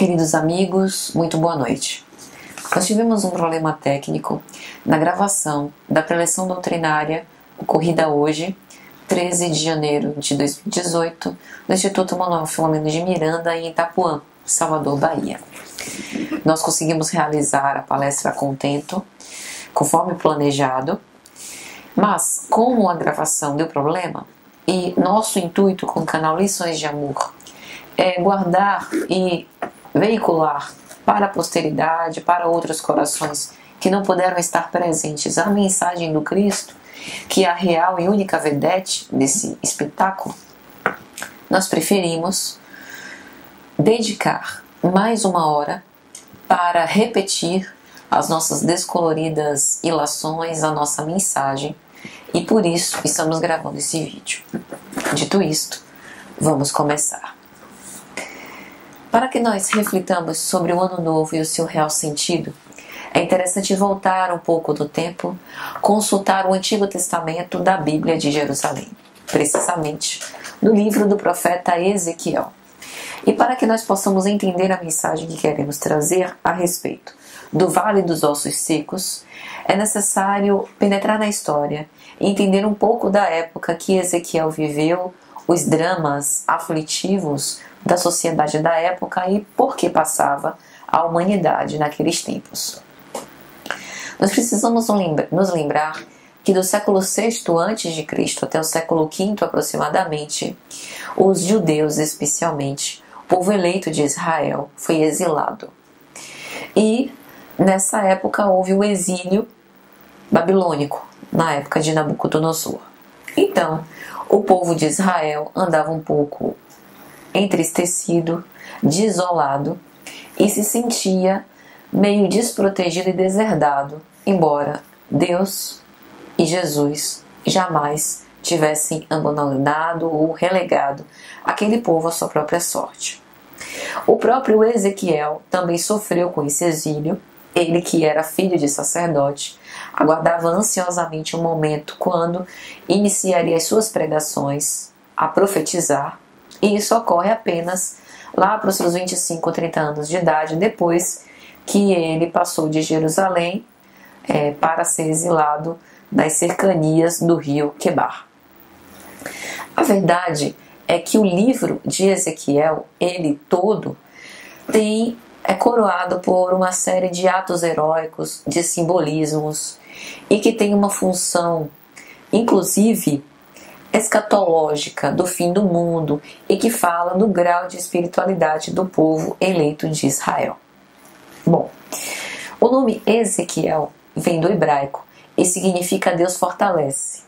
Queridos amigos, muito boa noite. Nós tivemos um problema técnico na gravação da preleção doutrinária ocorrida hoje, 13 de janeiro de 2018, no Instituto Manuel Filomeno de Miranda, em Itapuã, Salvador, Bahia. Nós conseguimos realizar a palestra a contento, conforme planejado, mas como a gravação deu problema, e nosso intuito com o canal Lições de Amor é guardar e veicular para a posteridade, para outros corações que não puderam estar presentes, a mensagem do Cristo, que é a real e única vedete desse espetáculo, nós preferimos dedicar mais uma hora para repetir as nossas descoloridas ilações, a nossa mensagem, e por isso estamos gravando esse vídeo. Dito isto, vamos começar. Para que nós reflitamos sobre o Ano Novo e o seu real sentido, é interessante voltar um pouco do tempo, consultar o Antigo Testamento da Bíblia de Jerusalém, precisamente no livro do profeta Ezequiel. E para que nós possamos entender a mensagem que queremos trazer a respeito do Vale dos Ossos Secos, é necessário penetrar na história e entender um pouco da época que Ezequiel viveu, os dramas aflitivos da sociedade da época e por que passava a humanidade naqueles tempos. Nós precisamos nos lembrar que do século VI a.C. até o século V aproximadamente, os judeus, especialmente, o povo eleito de Israel, foi exilado. E nessa época houve o exílio babilônico, na época de Nabucodonosor. Então, o povo de Israel andava um pouco entristecido, desolado e se sentia meio desprotegido e deserdado, embora Deus e Jesus jamais tivessem abandonado ou relegado aquele povo à sua própria sorte. O próprio Ezequiel também sofreu com esse exílio. Ele, que era filho de sacerdote, aguardava ansiosamente um momento quando iniciaria as suas pregações a profetizar, e isso ocorre apenas lá para os seus 25 ou 30 anos de idade, depois que ele passou de Jerusalém para ser exilado nas cercanias do rio Quebar. A verdade é que o livro de Ezequiel, ele todo, é coroado por uma série de atos heróicos, de simbolismos, e que tem uma função, inclusive, escatológica do fim do mundo, e que fala do grau de espiritualidade do povo eleito de Israel. Bom, o nome Ezequiel vem do hebraico e significa Deus fortalece.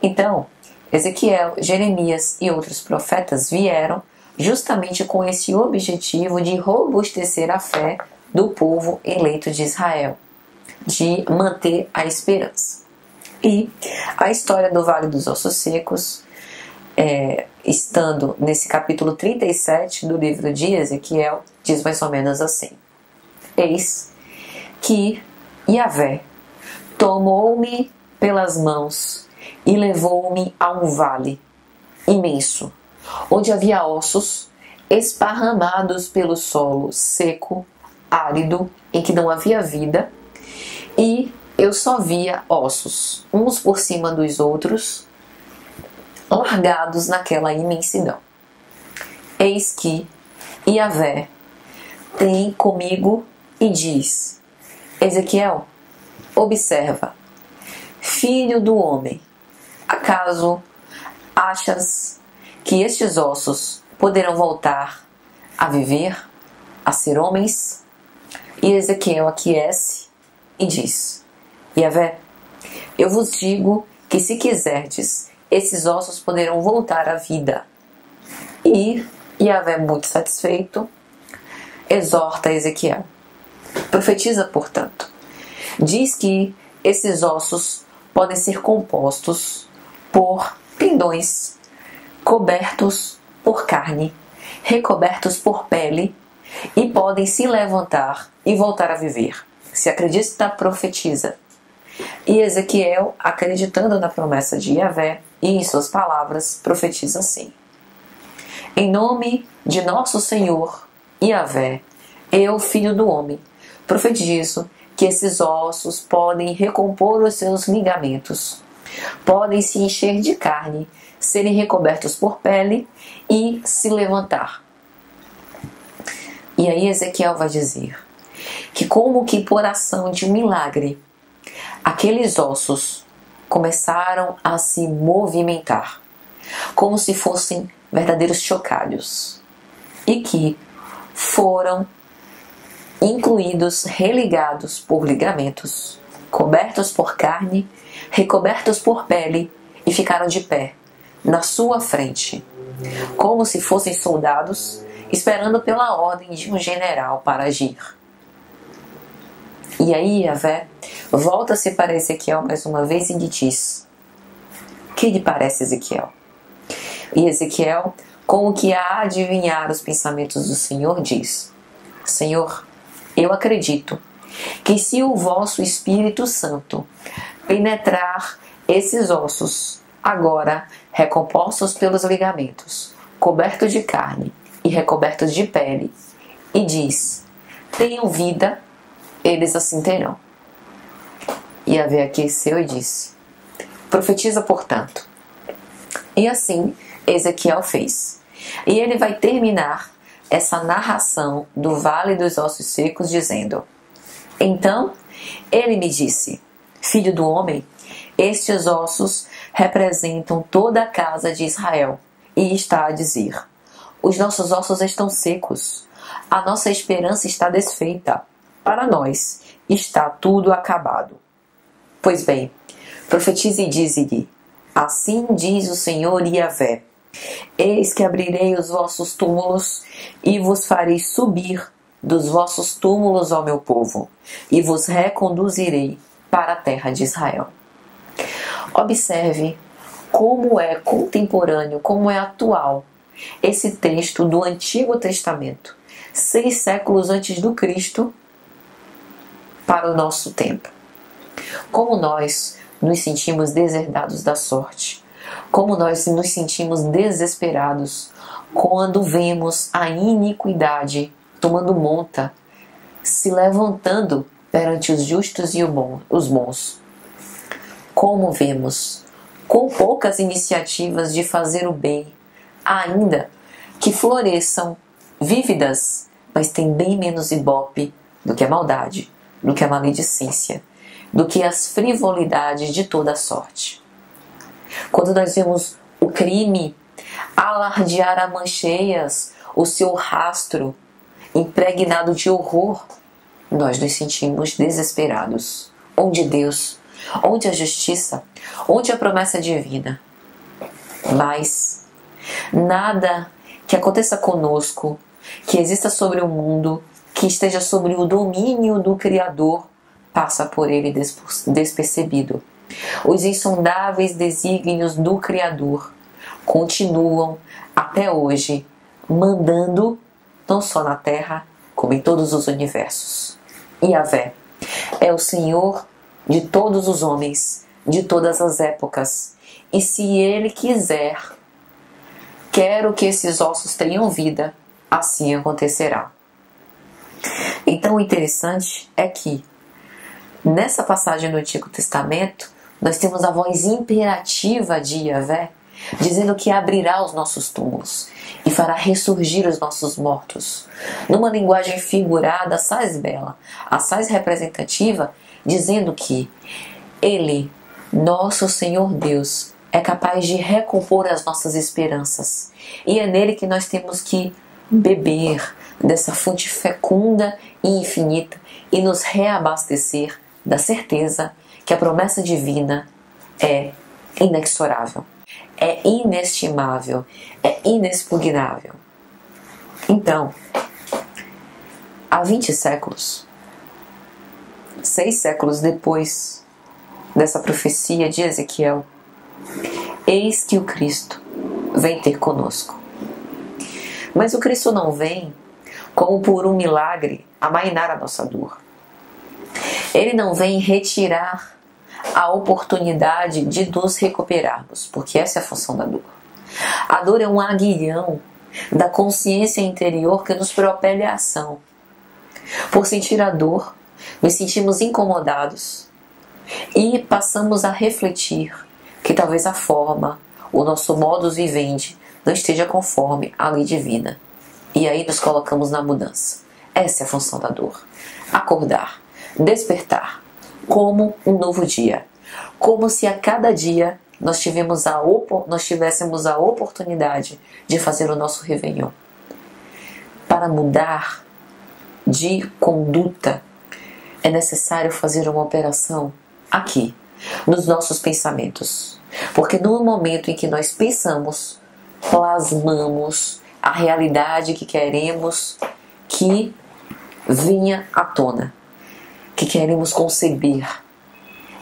Então, Ezequiel, Jeremias e outros profetas vieram justamente com esse objetivo de robustecer a fé do povo eleito de Israel, de manter a esperança. E a história do Vale dos Ossos Secos, estando nesse capítulo 37 do livro de Ezequiel, diz mais ou menos assim: Eis que Yahvé tomou-me pelas mãos e levou-me a um vale imenso, onde havia ossos esparramados pelo solo seco, árido, em que não havia vida, e eu só via ossos, uns por cima dos outros, largados naquela imensidão. Eis que Yahvé tem comigo e diz: Ezequiel, observa, filho do homem, acaso achas que estes ossos poderão voltar a viver, a ser homens? E Ezequiel aquece e diz: Yahvé, eu vos digo que se quiserdes, esses ossos poderão voltar à vida. E Yahvé, muito satisfeito, exorta Ezequiel. Profetiza, portanto. Diz que esses ossos podem ser compostos por tendões, cobertos por carne, recobertos por pele, e podem se levantar e voltar a viver. Se acredita, profetiza. E Ezequiel, acreditando na promessa de Yahvé e em suas palavras, profetiza assim: Em nome de nosso Senhor Yahvé, Eu, filho do homem, profetizo que esses ossos podem recompor os seus ligamentos, podem se encher de carne, serem recobertos por pele e se levantar. E aí Ezequiel vai dizer que como que por ação de um milagre, aqueles ossos começaram a se movimentar, como se fossem verdadeiros chocalhos, e que foram incluídos, religados por ligamentos, cobertos por carne, recobertos por pele, e ficaram de pé, na sua frente, como se fossem soldados, esperando pela ordem de um general para agir. E aí Yahvé volta-se para Ezequiel mais uma vez e lhe diz: que lhe parece, Ezequiel? E Ezequiel, como que a adivinhar os pensamentos do Senhor, diz: Senhor, eu acredito que se o vosso Espírito Santo penetrar esses ossos, agora recompostos pelos ligamentos, cobertos de carne e recobertos de pele, e diz: tenham vida, eles assim terão. E Yahvé aqueceu e disse: profetiza, portanto. E assim Ezequiel fez. E ele vai terminar essa narração do Vale dos Ossos Secos dizendo: então ele me disse: filho do homem, estes ossos representam toda a casa de Israel. E está a dizer: os nossos ossos estão secos, a nossa esperança está desfeita, para nós está tudo acabado. Pois bem, profetize e dize-lhe: assim diz o Senhor Yahvé: eis que abrirei os vossos túmulos e vos farei subir dos vossos túmulos ao meu povo, e vos reconduzirei para a terra de Israel. Observe como é contemporâneo, como é atual esse texto do Antigo Testamento, 6 séculos antes do Cristo, para o nosso tempo. Como nós nos sentimos deserdados da sorte, como nós nos sentimos desesperados quando vemos a iniquidade tomando monta, se levantando perante os justos e os bons. Como vemos, com poucas iniciativas de fazer o bem, ainda que floresçam vívidas, mas tem bem menos ibope do que a maldade, do que a maledicência, do que as frivolidades de toda sorte. Quando nós vemos o crime alardear a mancheias o seu rastro impregnado de horror, nós nos sentimos desesperados. Onde Deus? Onde a justiça? Onde a promessa divina? Mas nada que aconteça conosco, que exista sobre o mundo, que esteja sobre o domínio do Criador, passa por ele despercebido. Os insondáveis desígnios do Criador continuam até hoje mandando não só na Terra, como em todos os universos. Yahvé é o Senhor de todos os homens, de todas as épocas. E se Ele quiser, quero que esses ossos tenham vida, assim acontecerá. Então o interessante é que nessa passagem do Antigo Testamento nós temos a voz imperativa de Yahvé dizendo que abrirá os nossos túmulos e fará ressurgir os nossos mortos, numa linguagem figurada, assaz bela, assaz representativa, dizendo que Ele, nosso Senhor Deus, é capaz de recompor as nossas esperanças, e é nele que nós temos que beber dessa fonte fecunda e infinita e nos reabastecer da certeza que a promessa divina é inexorável, é inestimável, é inexpugnável. Então, há 20 séculos, 6 séculos depois dessa profecia de Ezequiel, eis que o Cristo vem ter conosco. Mas o Cristo não vem como por um milagre amainar a nossa dor. Ele não vem retirar a oportunidade de nos recuperarmos, porque essa é a função da dor. A dor é um aguilhão da consciência interior que nos propele à ação. Por sentir a dor, nos sentimos incomodados e passamos a refletir que talvez a forma, o nosso modus vivendi não esteja conforme a lei divina. E aí nos colocamos na mudança. Essa é a função da dor. Acordar, despertar, como um novo dia. Como se a cada dia nós tivéssemos a oportunidade de fazer o nosso réveillon. Para mudar de conduta, é necessário fazer uma operação aqui, nos nossos pensamentos. Porque no momento em que nós pensamos, plasmamos a realidade que queremos que venha à tona, que queremos conceber.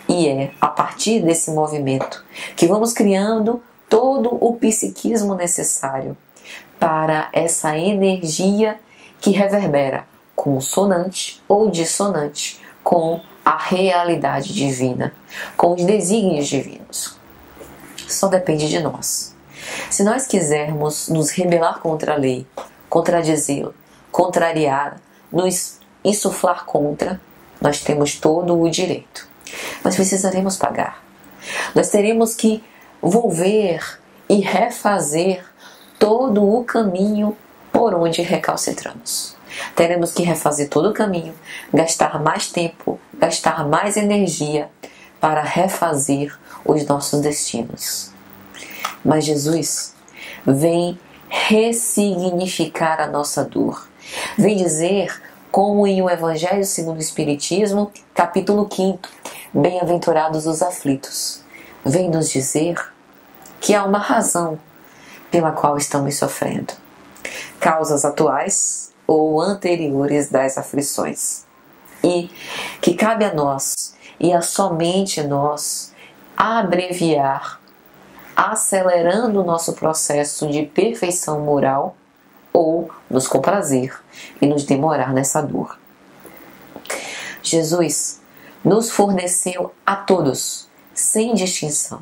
E é a partir desse movimento que vamos criando todo o psiquismo necessário para essa energia que reverbera consonante ou dissonante com a realidade divina, com os desígnios divinos. Só depende de nós. Se nós quisermos nos rebelar contra a lei, contradizê-la, contrariar, nos insuflar contra, nós temos todo o direito. Mas precisaremos pagar. Nós teremos que volver e refazer todo o caminho por onde recalcitramos. Teremos que refazer todo o caminho, gastar mais tempo, gastar mais energia para refazer os nossos destinos. Mas Jesus vem ressignificar a nossa dor. Vem dizer, como em o Evangelho segundo o Espiritismo, capítulo 5, Bem-aventurados os aflitos. Vem nos dizer que há uma razão pela qual estamos sofrendo. Causas atuais ou anteriores das aflições. E que cabe a nós, e a somente nós, abreviar, acelerando o nosso processo de perfeição moral, ou nos comprazer e nos demorar nessa dor. Jesus nos forneceu a todos, sem distinção,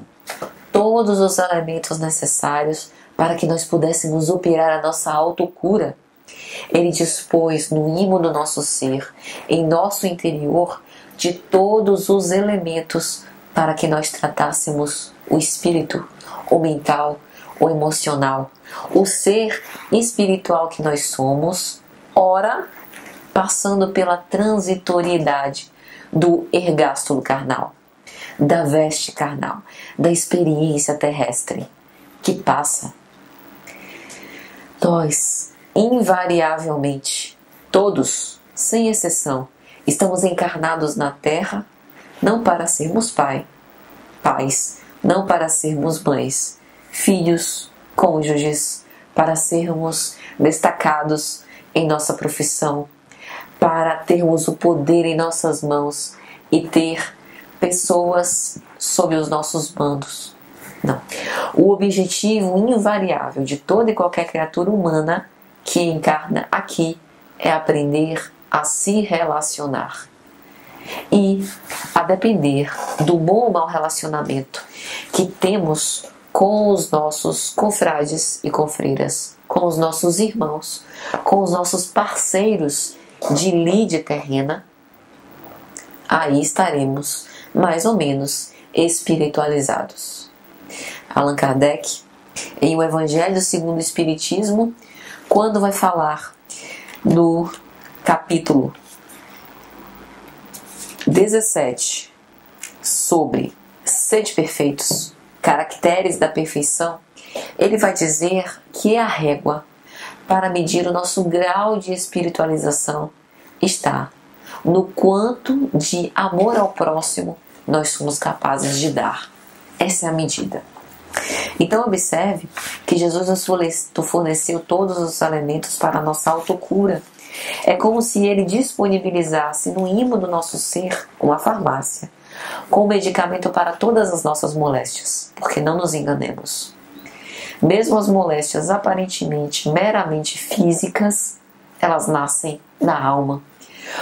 todos os elementos necessários para que nós pudéssemos operar a nossa autocura. Ele dispôs no imo do nosso ser, em nosso interior, de todos os elementos para que nós tratássemos o espírito, o mental, o emocional, o ser espiritual que nós somos, ora passando pela transitoriedade do ergástulo carnal, da veste carnal, da experiência terrestre que passa. Nós, invariavelmente, todos, sem exceção, estamos encarnados na Terra não para sermos pais, não para sermos mães, filhos, cônjuges, para sermos destacados em nossa profissão, para termos o poder em nossas mãos e ter pessoas sob os nossos mandos. Não. O objetivo invariável de toda e qualquer criatura humana que encarna aqui é aprender a se relacionar. E a depender do bom ou mau relacionamento que temos com os nossos confrades e confreiras, com os nossos irmãos, com os nossos parceiros de lide terrena, aí estaremos mais ou menos espiritualizados. Allan Kardec, em O Evangelho segundo o Espiritismo, quando vai falar no capítulo 17 sobre sede perfeitos, caracteres da perfeição, ele vai dizer que a régua para medir o nosso grau de espiritualização está no quanto de amor ao próximo nós somos capazes de dar. Essa é a medida. Então observe que Jesus nos forneceu todos os elementos para a nossa autocura. É como se ele disponibilizasse no imo do nosso ser uma farmácia, com medicamento para todas as nossas moléstias, porque não nos enganemos. Mesmo as moléstias aparentemente meramente físicas, elas nascem da alma.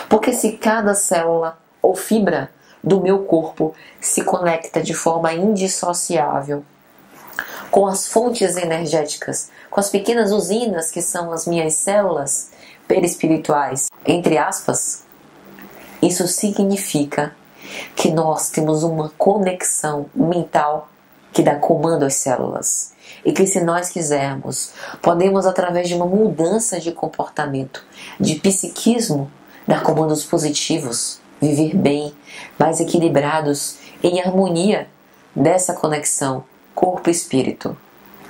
Porque se cada célula ou fibra do meu corpo se conecta de forma indissociável com as fontes energéticas, com as pequenas usinas que são as minhas células perispirituais, Entre aspas, isso significa que nós temos uma conexão mental que dá comando às células. E que, se nós quisermos, podemos, através de uma mudança de comportamento, de psiquismo, dar comandos positivos, viver bem, mais equilibrados, em harmonia dessa conexão corpo-espírito.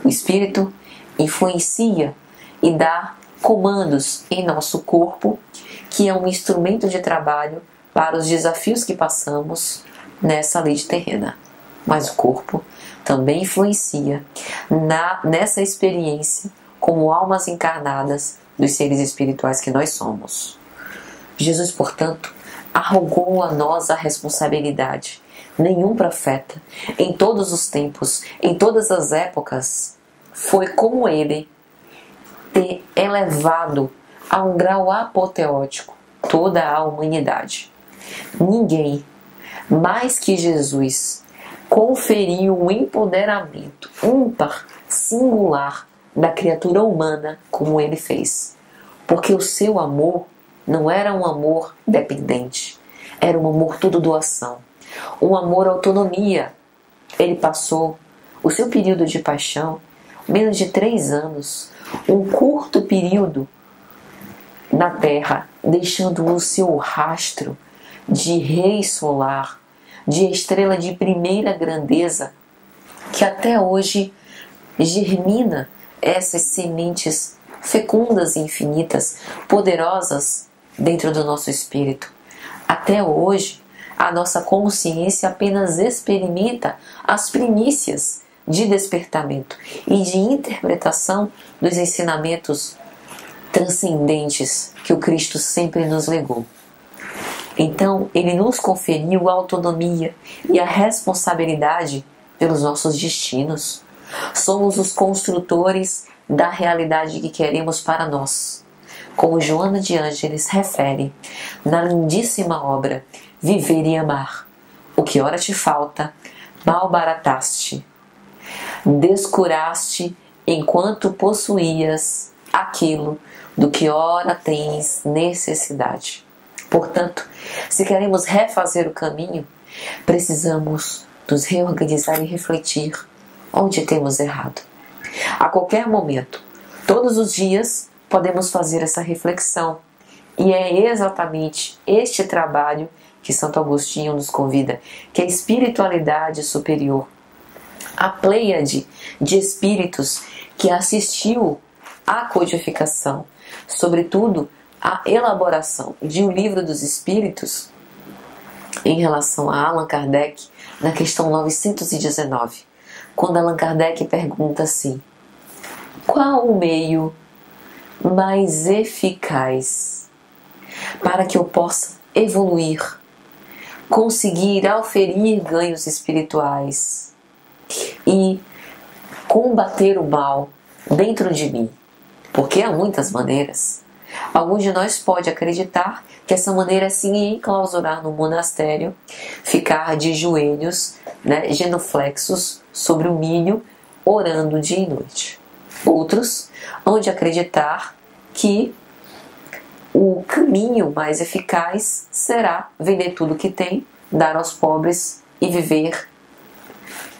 O espírito influencia e dá comandos em nosso corpo, que é um instrumento de trabalho para os desafios que passamos nessa lei terrena. Mas o corpo também influencia nessa experiência como almas encarnadas dos seres espirituais que nós somos. Jesus, portanto, arrogou a nós a responsabilidade. Nenhum profeta, em todos os tempos, em todas as épocas, foi como ele ter elevado a um grau apoteótico toda a humanidade. Ninguém, mais que Jesus, conferiu um empoderamento ímpar, singular, da criatura humana como ele fez. Porque o seu amor não era um amor dependente, era um amor tudo doação, um amor autonomia. Ele passou o seu período de paixão, menos de 3 anos, um curto período na Terra, deixando o seu rastro de rei solar, de estrela de primeira grandeza, que até hoje germina essas sementes fecundas e infinitas, poderosas dentro do nosso espírito. Até hoje, a nossa consciência apenas experimenta as primícias de despertamento e de interpretação dos ensinamentos transcendentes que o Cristo sempre nos legou. Então, ele nos conferiu a autonomia e a responsabilidade pelos nossos destinos. Somos os construtores da realidade que queremos para nós. Como Joana de Ângeles refere na lindíssima obra Viver e Amar: o que ora te falta, malbarataste, descuraste enquanto possuías aquilo do que ora tens necessidade. Portanto, se queremos refazer o caminho, precisamos nos reorganizar e refletir onde temos errado. A qualquer momento, todos os dias, podemos fazer essa reflexão. E é exatamente este trabalho que Santo Agostinho nos convida, que a espiritualidade superior, a pleiade de espíritos que assistiu à codificação, sobretudo a elaboração de O Livro dos Espíritos, em relação a Allan Kardec, na questão 919, quando Allan Kardec pergunta assim: qual o meio mais eficaz para que eu possa evoluir, conseguir auferir ganhos espirituais e combater o mal dentro de mim? Porque há muitas maneiras. Alguns de nós pode acreditar que essa maneira é sim enclausurar no monastério, ficar de joelhos, genuflexos sobre o milho, orando dia e noite. Outros hão de acreditar que o caminho mais eficaz será vender tudo que tem, dar aos pobres e viver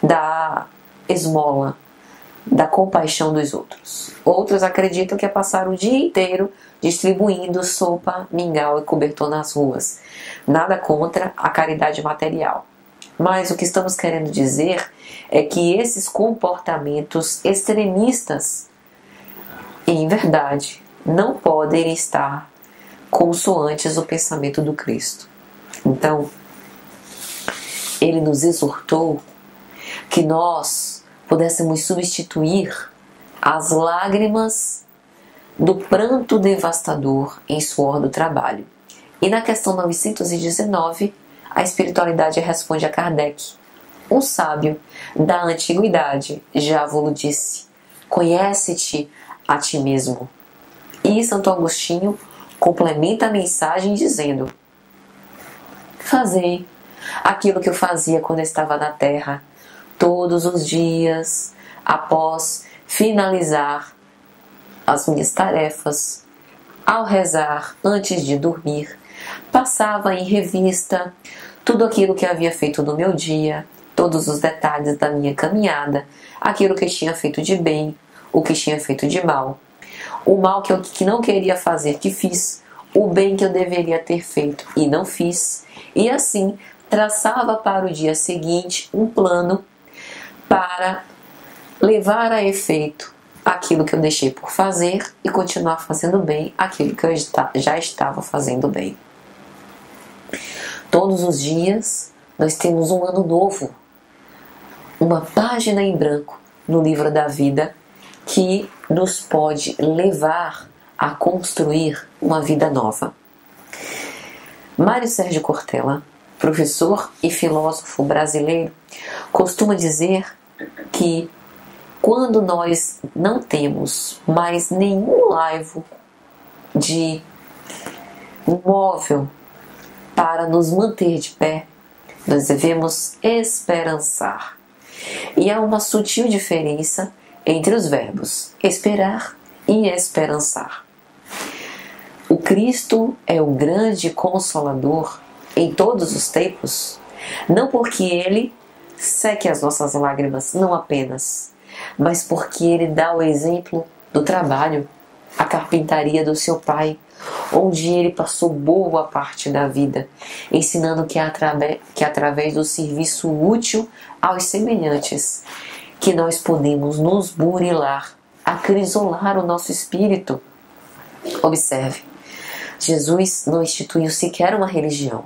da esmola, da compaixão dos outros. Outros acreditam que é passar o dia inteiro distribuindo sopa, mingau e cobertor nas ruas. Nada contra a caridade material. Mas o que estamos querendo dizer é que esses comportamentos extremistas, em verdade, não podem estar consoantes o pensamento do Cristo. Então, ele nos exortou que nós pudéssemos substituir as lágrimas do pranto devastador em suor do trabalho. E na questão 919, a espiritualidade responde a Kardec: um sábio da antiguidade já vos disse, conhece-te a ti mesmo. E Santo Agostinho complementa a mensagem dizendo: fazei aquilo que eu fazia quando eu estava na terra, todos os dias, após finalizar as minhas tarefas, ao rezar antes de dormir, passava em revista tudo aquilo que havia feito no meu dia, todos os detalhes da minha caminhada, aquilo que tinha feito de bem, o que tinha feito de mal, o mal que eu não queria fazer que fiz, o bem que eu deveria ter feito e não fiz, e assim traçava para o dia seguinte um plano para levar a efeito aquilo que eu deixei por fazer e continuar fazendo bem aquilo que eu já estava fazendo bem. Todos os dias nós temos um ano novo, uma página em branco no livro da vida que nos pode levar a construir uma vida nova. Mário Sérgio Cortella, professor e filósofo brasileiro, costuma dizer que quando nós não temos mais nenhum laivo de móvel para nos manter de pé, nós devemos esperançar. E há uma sutil diferença entre os verbos esperar e esperançar. O Cristo é o grande consolador em todos os tempos, não porque Ele seque as nossas lágrimas, não apenas, mas porque Ele dá o exemplo do trabalho, a carpintaria do seu Pai, onde Ele passou boa parte da vida, ensinando que através do serviço útil aos semelhantes, que nós podemos nos burilar, acrisolar o nosso espírito. Observe, Jesus não instituiu sequer uma religião.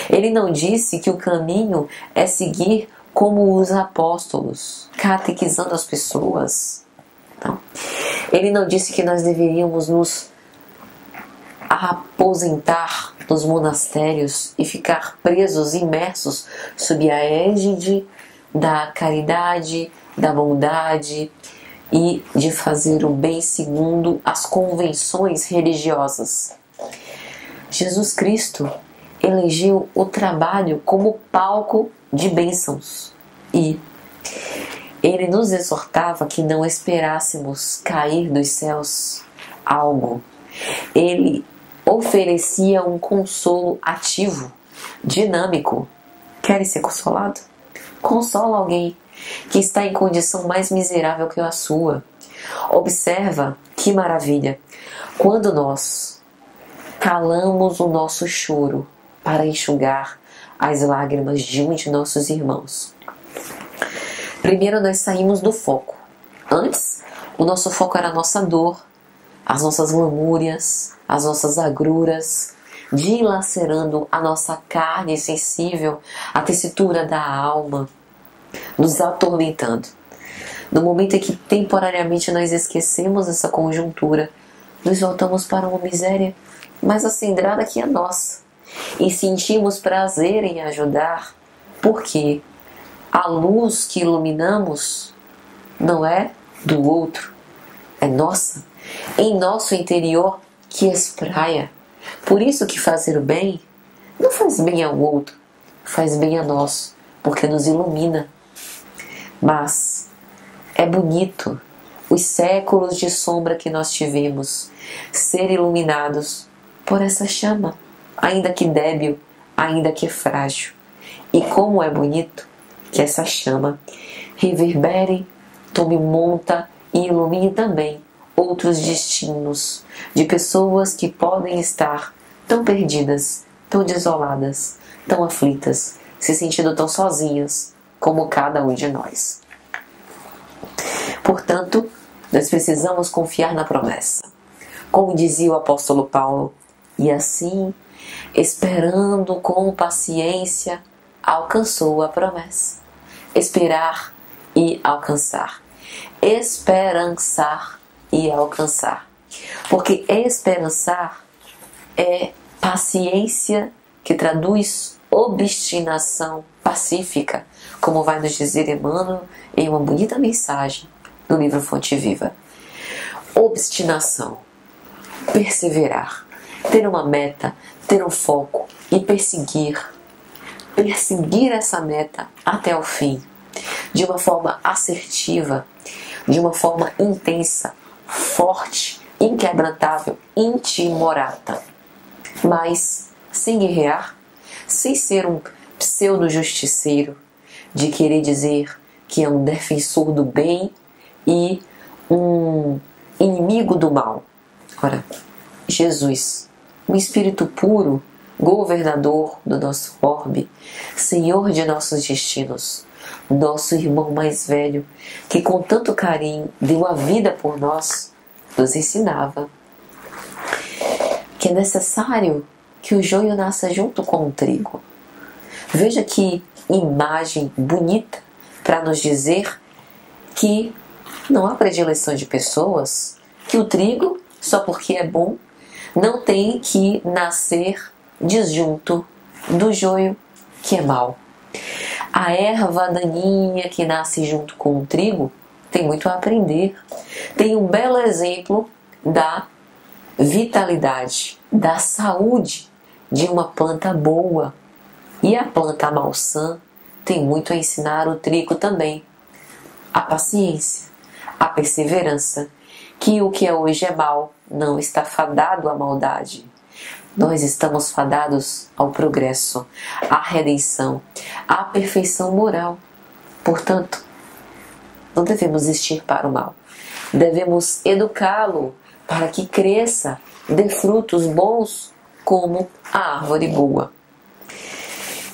Ele não disse que o caminho é seguir como os apóstolos, catequizando as pessoas. Não. Ele não disse que nós deveríamos nos aposentar nos monastérios e ficar presos, imersos sob a égide da caridade, da bondade e de fazer o bem segundo as convenções religiosas. Jesus Cristo elegeu o trabalho como palco de bênçãos e Ele nos exortava que não esperássemos cair dos céus algo. Ele oferecia um consolo ativo, dinâmico. Queres ser consolado? Consola alguém que está em condição mais miserável que a sua. Observa que maravilha! Quando nós calamos o nosso choro para enxugar as lágrimas de um de nossos irmãos, primeiro nós saímos do foco. Antes, o nosso foco era a nossa dor, as nossas lamúrias, as nossas agruras, dilacerando a nossa carne sensível, a tessitura da alma, nos atormentando. No momento em que temporariamente nós esquecemos essa conjuntura, nos voltamos para uma miséria mais acendrada que a nossa e sentimos prazer em ajudar, porque a luz que iluminamos não é do outro, é nossa, em nosso interior que espraia. Por isso que fazer o bem não faz bem ao outro, faz bem a nós, porque nos ilumina. Mas é bonito os séculos de sombra que nós tivemos ser iluminados por essa chama, ainda que débil, ainda que frágil. E como é bonito que essa chama reverbere, tome monta e ilumine também outros destinos de pessoas que podem estar tão perdidas, tão desoladas, tão aflitas, se sentindo tão sozinhas como cada um de nós. Portanto, nós precisamos confiar na promessa. Como dizia o apóstolo Paulo, e assim, esperando com paciência, alcançou a promessa. Esperar e alcançar. Esperançar e alcançar. Porque esperançar é paciência que traduz obstinação pacífica, como vai nos dizer Emmanuel em uma bonita mensagem no livro Fonte Viva. Obstinação, perseverar, ter uma meta, ter um foco e perseguir essa meta até o fim, de uma forma assertiva, de uma forma intensa, forte, inquebrantável, intimorata. Mas sem guerrear, sem ser um pseudo-justiceiro, de querer dizer que é um defensor do bem e um inimigo do mal. Ora, Jesus, um espírito puro, governador do nosso orbe, senhor de nossos destinos, nosso irmão mais velho, que com tanto carinho deu a vida por nós, nos ensinava que é necessário que o joio nasça junto com o trigo. Veja que imagem bonita para nos dizer que não há predileção de pessoas, que o trigo, só porque é bom, não tem que nascer disjunto do joio, que é mau. A erva daninha que nasce junto com o trigo tem muito a aprender. Tem um belo exemplo da vitalidade, da saúde de uma planta boa. E a planta malsã tem muito a ensinar o trigo também. A paciência, a perseverança, que o que é hoje é mal não está fadado à maldade. Nós estamos fadados ao progresso, à redenção, à perfeição moral. Portanto, não devemos extirpar o mal. Devemos educá-lo para que cresça, dê frutos bons como a árvore boa.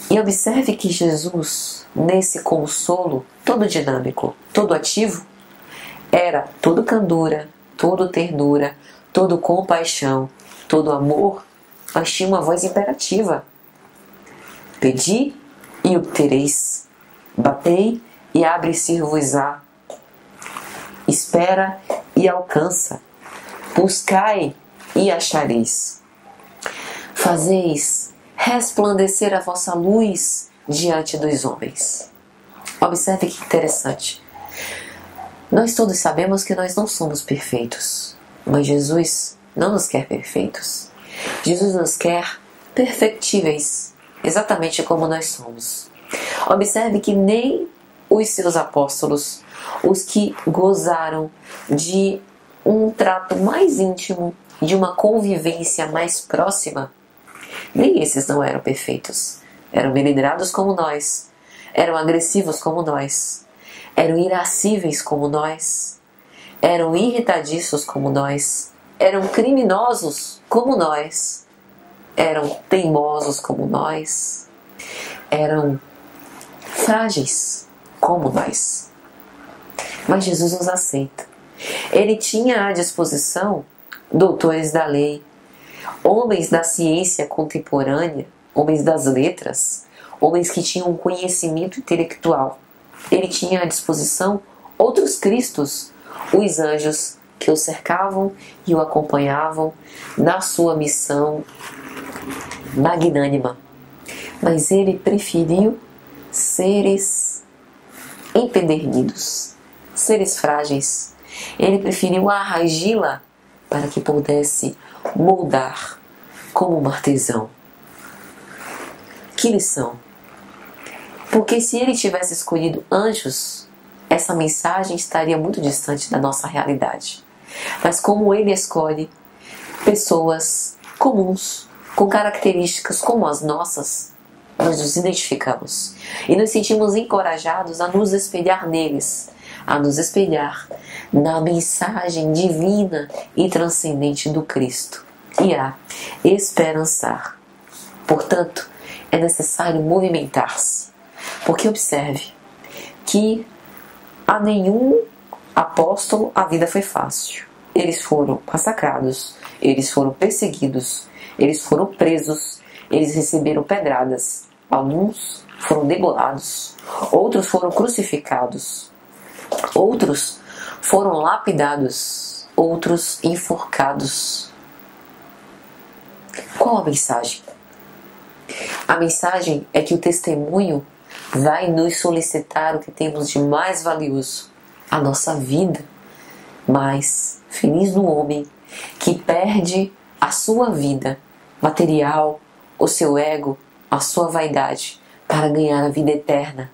E observe que Jesus, nesse consolo todo dinâmico, todo ativo, era todo candura, todo ternura, todo compaixão, todo amor, mas tinha uma voz imperativa. Pedi e obtereis, batei e abre-se-vos-á, espera e alcança, buscai e achareis. Fazeis resplandecer a vossa luz diante dos homens. Observe que interessante. Nós todos sabemos que nós não somos perfeitos, mas Jesus não nos quer perfeitos. Jesus nos quer perfectíveis, exatamente como nós somos. Observe que nem os seus apóstolos, os que gozaram de um trato mais íntimo, de uma convivência mais próxima, nem esses não eram perfeitos. Eram melindrados como nós, eram agressivos como nós, eram irascíveis como nós, eram irritadiços como nós, eram criminosos como nós, eram teimosos como nós, eram frágeis como nós. Mas Jesus nos aceita. Ele tinha à disposição doutores da lei, homens da ciência contemporânea, homens das letras, homens que tinham um conhecimento intelectual. Ele tinha à disposição outros cristos, os anjos que o cercavam e o acompanhavam na sua missão magnânima. Mas ele preferiu seres empedernidos, seres frágeis. Ele preferiu a argila para que pudesse moldar como um artesão. Que lição! Porque se ele tivesse escolhido anjos, essa mensagem estaria muito distante da nossa realidade. Mas como ele escolhe pessoas comuns, com características como as nossas, nós nos identificamos e nos sentimos encorajados a nos espelhar neles, a nos espelhar na mensagem divina e transcendente do Cristo e a esperançar. Portanto, é necessário movimentar-se, porque observe que a nenhum apóstolo a vida foi fácil. Eles foram massacrados, eles foram perseguidos, eles foram presos, eles receberam pedradas. Alguns foram degolados, outros foram crucificados, outros foram lapidados, outros enforcados. Qual a mensagem? A mensagem é que o testemunho vai nos solicitar o que temos de mais valioso, a nossa vida. Mas feliz no homem que perde a sua vida material, o seu ego, a sua vaidade, para ganhar a vida eterna.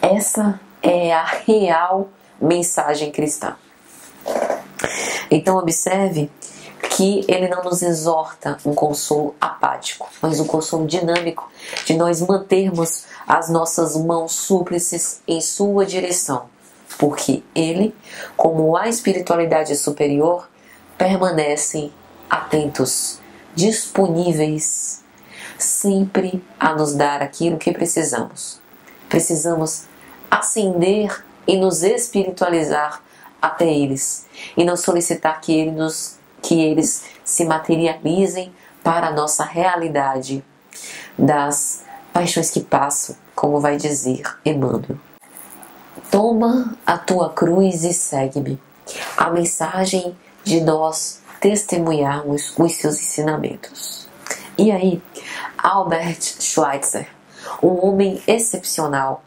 Essa é a real mensagem cristã. Então observe que ele não nos exorta um consolo apático, mas um consolo dinâmico, de nós mantermos as nossas mãos súplices em sua direção, porque ele, como a espiritualidade superior, permanecem atentos, disponíveis, sempre a nos dar aquilo que precisamos. Precisamos ascender e nos espiritualizar até eles, e não solicitar que eles se materializem para a nossa realidade das paixões que passam, como vai dizer Emmanuel. Toma a tua cruz e segue-me. A mensagem de nós testemunharmos os seus ensinamentos. E aí, Albert Schweitzer, um homem excepcional,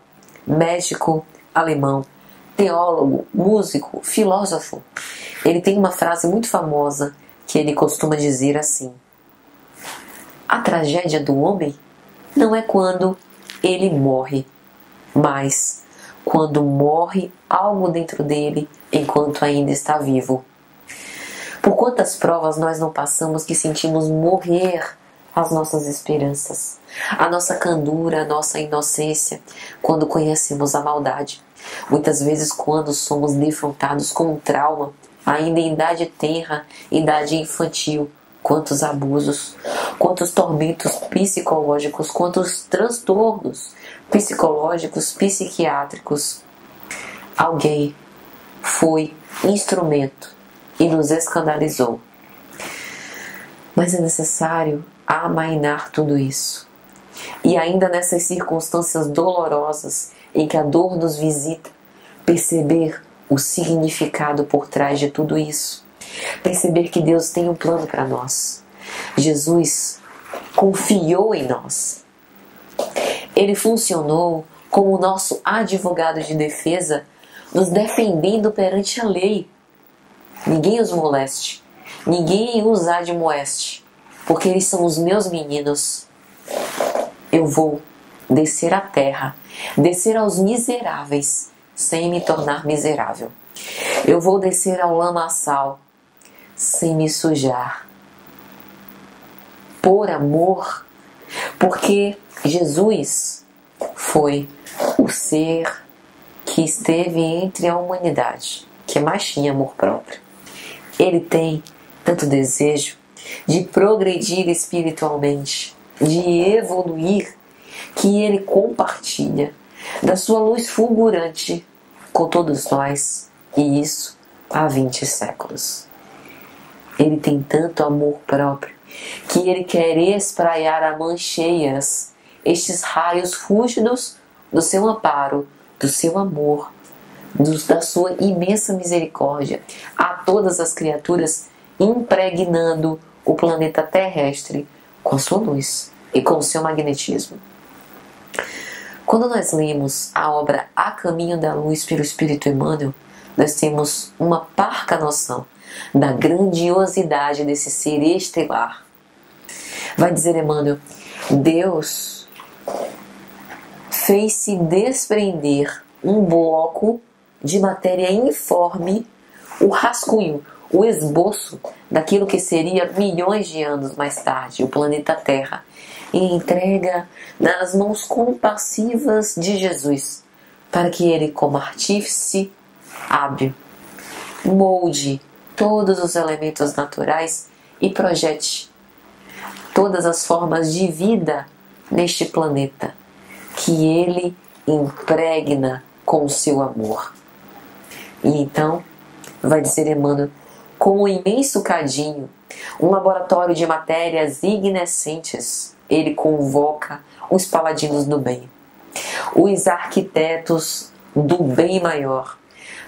médico alemão, teólogo, músico, filósofo, ele tem uma frase muito famosa que ele costuma dizer assim: a tragédia do homem não é quando ele morre, mas quando morre algo dentro dele enquanto ainda está vivo. Por quantas provas nós não passamos que sentimos morrer as nossas esperanças, a nossa candura, a nossa inocência, quando conhecemos a maldade. Muitas vezes quando somos defrontados com um trauma, ainda em idade tenra, idade infantil, quantos abusos, quantos tormentos psicológicos, quantos transtornos psicológicos, psiquiátricos. Alguém foi instrumento e nos escandalizou. Mas é necessário amainar tudo isso. E ainda nessas circunstâncias dolorosas em que a dor nos visita, perceber o significado por trás de tudo isso. Perceber que Deus tem um plano para nós. Jesus confiou em nós. Ele funcionou como o nosso advogado de defesa, nos defendendo perante a lei. Ninguém os moleste, ninguém os admoeste, porque eles são os meus meninos. Eu vou descer à terra, descer aos miseráveis, sem me tornar miserável. Eu vou descer ao lamaçal, sem me sujar. Por amor, porque Jesus foi o ser que esteve entre a humanidade, que mais tinha amor próprio. Ele tem tanto desejo de progredir espiritualmente, de evoluir, que ele compartilha da sua luz fulgurante com todos nós, e isso há 20 séculos. Ele tem tanto amor próprio que ele quer espraiar a mãos cheias estes raios fúlgidos do seu amparo, do seu amor, da sua imensa misericórdia a todas as criaturas, impregnando o planeta terrestre com sua luz e com o seu magnetismo. Quando nós lemos a obra A Caminho da Luz pelo Espírito Emmanuel, nós temos uma parca noção da grandiosidade desse ser estelar. Vai dizer Emmanuel: Deus fez-se desprender um bloco de matéria informe, o rascunho, o esboço daquilo que seria milhões de anos mais tarde, o planeta Terra, e entrega nas mãos compassivas de Jesus, para que ele, como artífice hábil, molde todos os elementos naturais e projete todas as formas de vida neste planeta, que ele impregna com o seu amor. E então, vai dizer Emmanuel, com um imenso cadinho, um laboratório de matérias ignescentes, ele convoca os paladinos do bem, os arquitetos do bem maior,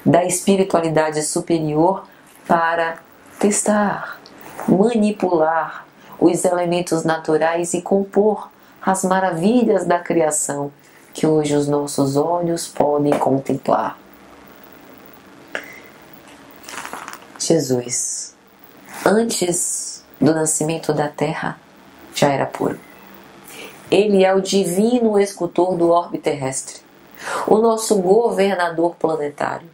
da espiritualidade superior, para testar, manipular os elementos naturais e compor as maravilhas da criação que hoje os nossos olhos podem contemplar. Jesus, antes do nascimento da Terra, já era puro. Ele é o divino escultor do orbe terrestre, o nosso governador planetário,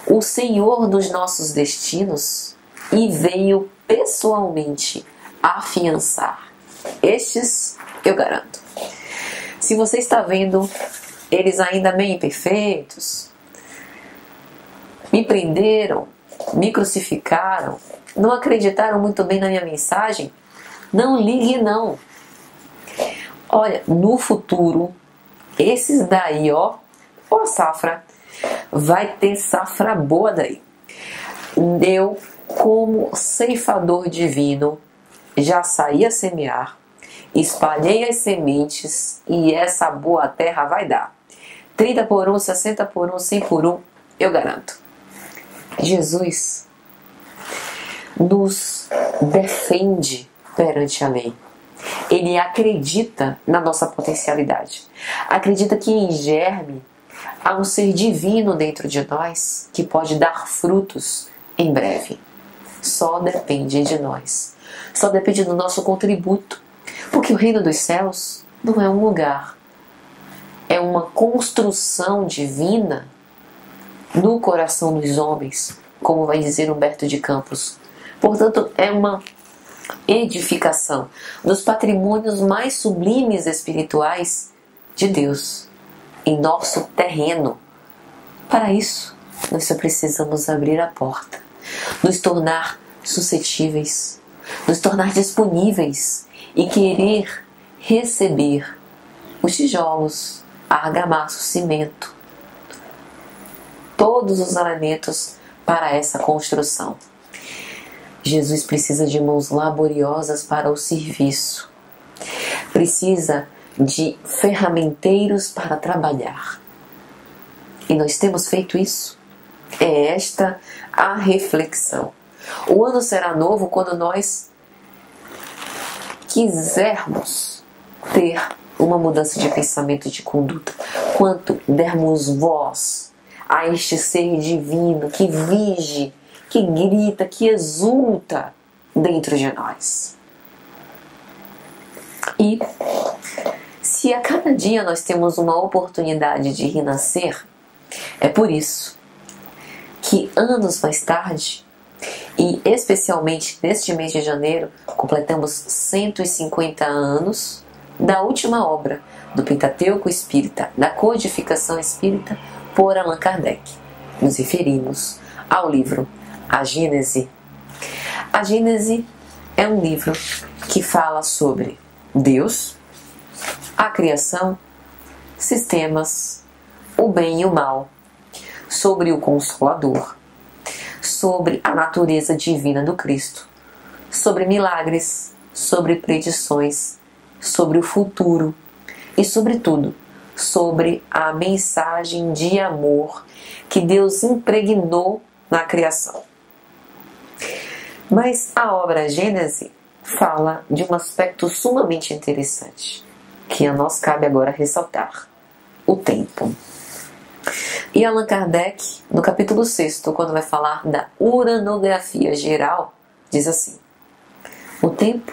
o Senhor dos nossos destinos, e veio pessoalmente afiançar. Estes eu garanto. Se você está vendo eles ainda meio imperfeitos, me prenderam, me crucificaram, não acreditaram muito bem na minha mensagem, não ligue não. Olha, no futuro, esses daí, ó a safra, vai ter safra boa daí. Eu, como ceifador divino, já saí a semear, espalhei as sementes e essa boa terra vai dar. 30 por 1, 60 por 1, 100 por 1, eu garanto. Jesus nos defende perante a lei. Ele acredita na nossa potencialidade. Acredita que em germe há um ser divino dentro de nós que pode dar frutos em breve. Só depende de nós. Só depende do nosso contributo. Porque o reino dos céus não é um lugar. É uma construção divina no coração dos homens, como vai dizer Humberto de Campos. Portanto, é uma edificação dos patrimônios mais sublimes espirituais de Deus em nosso terreno. Para isso, nós só precisamos abrir a porta, nos tornar suscetíveis, nos tornar disponíveis e querer receber os tijolos, a argamassa, o cimento, todos os elementos para essa construção. Jesus precisa de mãos laboriosas para o serviço. Precisa de ferramenteiros para trabalhar. E nós temos feito isso. É esta a reflexão. O ano será novo quando nós quisermos ter uma mudança de pensamento e de conduta. Quanto dermos voz a este ser divino que vige, que grita, que exulta dentro de nós. E se a cada dia nós temos uma oportunidade de renascer, é por isso que anos mais tarde, e especialmente neste mês de janeiro, completamos 150 anos da última obra do Pentateuco Espírita, da Codificação Espírita por Allan Kardec. Nos referimos ao livro A Gênese. A Gênese é um livro que fala sobre Deus, a criação, sistemas, o bem e o mal, sobre o Consolador, sobre a natureza divina do Cristo, sobre milagres, sobre predições, sobre o futuro e, sobretudo, sobre a mensagem de amor que Deus impregnou na criação. Mas a obra Gênese fala de um aspecto sumamente interessante, que a nós cabe agora ressaltar: o tempo. E Allan Kardec, no capítulo 6, quando vai falar da uranografia geral, diz assim: o tempo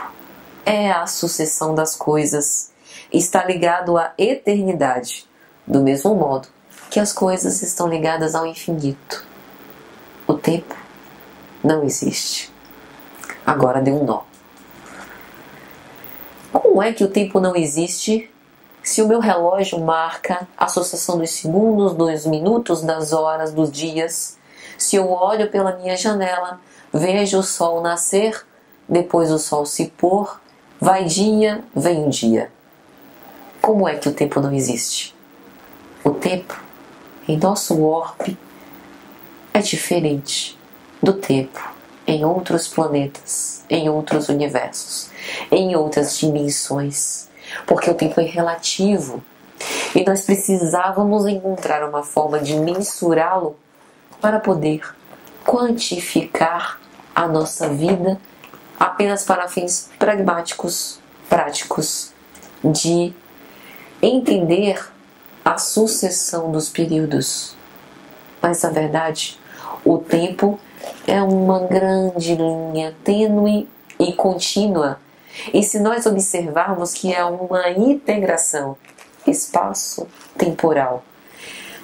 é a sucessão das coisas, está ligado à eternidade, do mesmo modo que as coisas estão ligadas ao infinito. O tempo não existe. Agora deu um nó. Como é que o tempo não existe se o meu relógio marca a associação dos segundos, dos minutos, das horas, dos dias? Se eu olho pela minha janela, vejo o sol nascer, depois o sol se pôr, vai dia, vem dia. Como é que o tempo não existe? O tempo, em nosso orbe, é diferente do tempo em outros planetas, em outros universos, em outras dimensões, porque o tempo é relativo e nós precisávamos encontrar uma forma de mensurá-lo para poder quantificar a nossa vida apenas para fins pragmáticos, práticos, de entender a sucessão dos períodos. Mas na verdade, o tempo é uma grande linha tênue e contínua. E se nós observarmos que é uma integração espaço-temporal,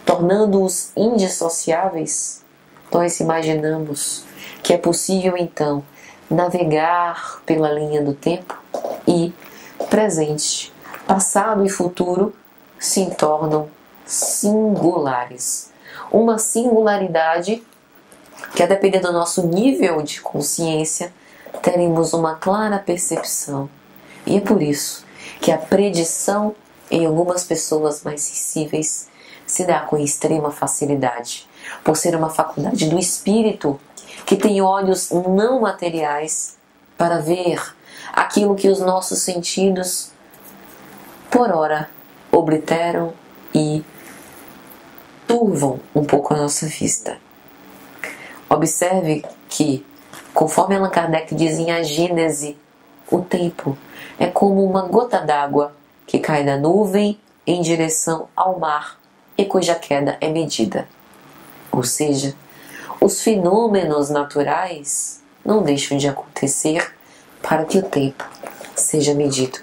tornando-os indissociáveis, nós imaginamos que é possível então navegar pela linha do tempo e presente, passado e futuro se tornam singulares. Uma singularidade que, a depender do nosso nível de consciência, teremos uma clara percepção. E é por isso que a predição em algumas pessoas mais sensíveis se dá com extrema facilidade, por ser uma faculdade do espírito que tem olhos não materiais para ver aquilo que os nossos sentidos, por ora, obliteram e turvam um pouco a nossa vista. Observe que, conforme Allan Kardec diz em A Gênese, o tempo é como uma gota d'água que cai da nuvem em direção ao mar e cuja queda é medida. Ou seja, os fenômenos naturais não deixam de acontecer para que o tempo seja medido.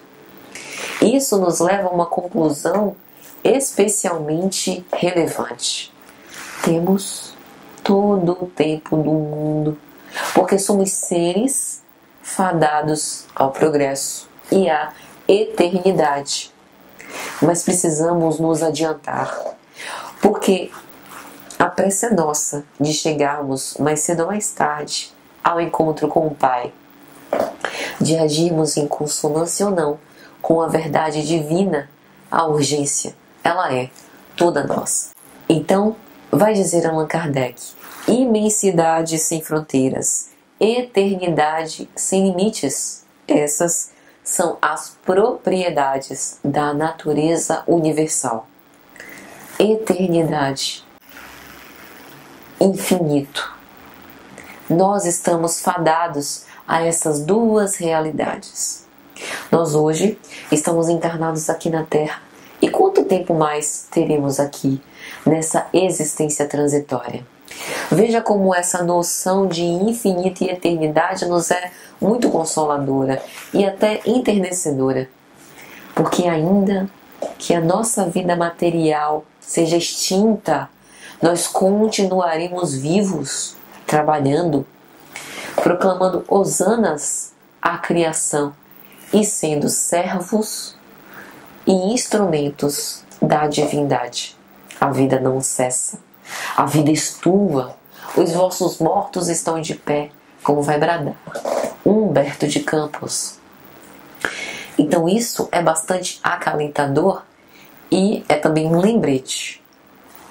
Isso nos leva a uma conclusão especialmente relevante. Temos todo o tempo do mundo, porque somos seres fadados ao progresso e à eternidade. Mas precisamos nos adiantar, porque a pressa é nossa de chegarmos mais cedo ou mais tarde ao encontro com o Pai, de agirmos em consonância ou não com a verdade divina. A urgência, ela é toda nossa. Então, vai dizer Allan Kardec, imensidade sem fronteiras, eternidade sem limites. Essas são as propriedades da natureza universal. Eternidade, infinito. Nós estamos fadados a essas duas realidades. Nós hoje estamos encarnados aqui na Terra. E quanto tempo mais teremos aqui, nessa existência transitória? Veja como essa noção de infinito e eternidade nos é muito consoladora e até enternecedora. Porque ainda que a nossa vida material seja extinta, nós continuaremos vivos, trabalhando, proclamando hosanas à criação e sendo servos e instrumentos da divindade. A vida não cessa, a vida estua, os vossos mortos estão de pé, como vai bradar Humberto de Campos. Então isso é bastante acalentador e é também um lembrete.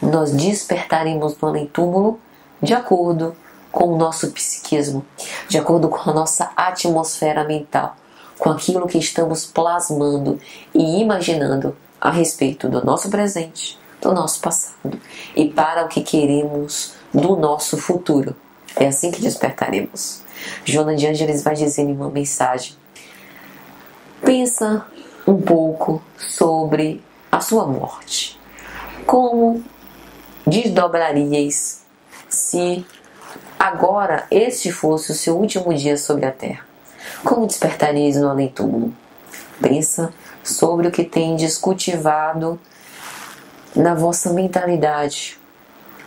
Nós despertaremos no além-túmulo de acordo com o nosso psiquismo, de acordo com a nossa atmosfera mental, com aquilo que estamos plasmando e imaginando a respeito do nosso presente, do nosso passado e para o que queremos do nosso futuro. É assim que despertaremos. Joana de Ângeles vai dizer em uma mensagem: pensa um pouco sobre a sua morte. Como desdobraríeis se agora este fosse o seu último dia sobre a terra? Como despertaríeis no além-túmulo? Pensa sobre o que tendes cultivado na vossa mentalidade,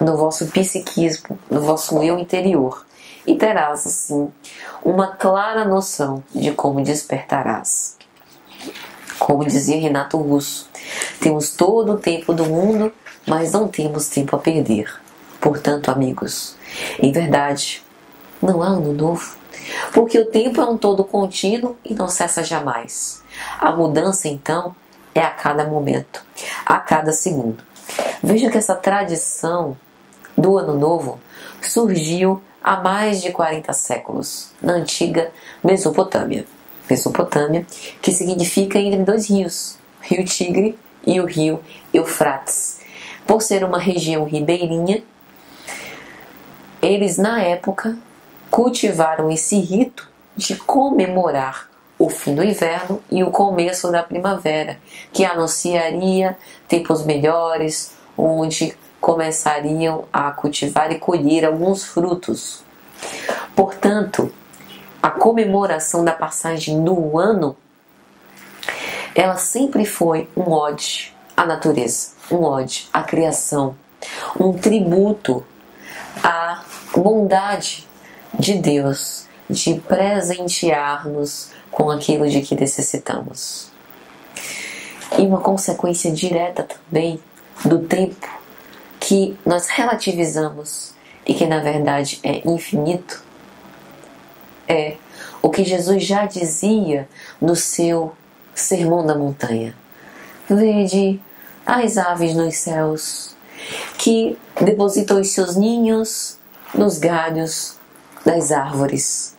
no vosso psiquismo, no vosso eu interior, e terás assim uma clara noção de como despertarás. Como dizia Renato Russo, temos todo o tempo do mundo, mas não temos tempo a perder. Portanto, amigos, em verdade, não há ano novo, porque o tempo é um todo contínuo e não cessa jamais. A mudança, então, é a cada momento, a cada segundo. Veja que essa tradição do Ano Novo surgiu há mais de 40 séculos, na antiga Mesopotâmia. Mesopotâmia, que significa entre dois rios, o Rio Tigre e o Rio Eufrates. Por ser uma região ribeirinha, eles na época cultivaram esse rito de comemorar o fim do inverno e o começo da primavera, que anunciaria tempos melhores, onde começariam a cultivar e colher alguns frutos. Portanto, a comemoração da passagem do ano, ela sempre foi um ode à natureza, um ode à criação, um tributo à bondade de Deus de presentear-nos com aquilo de que necessitamos. E uma consequência direta também do tempo que nós relativizamos e que na verdade é infinito, é o que Jesus já dizia no seu Sermão da Montanha. Vede as aves nos céus, que depositam os seus ninhos nos galhos das árvores.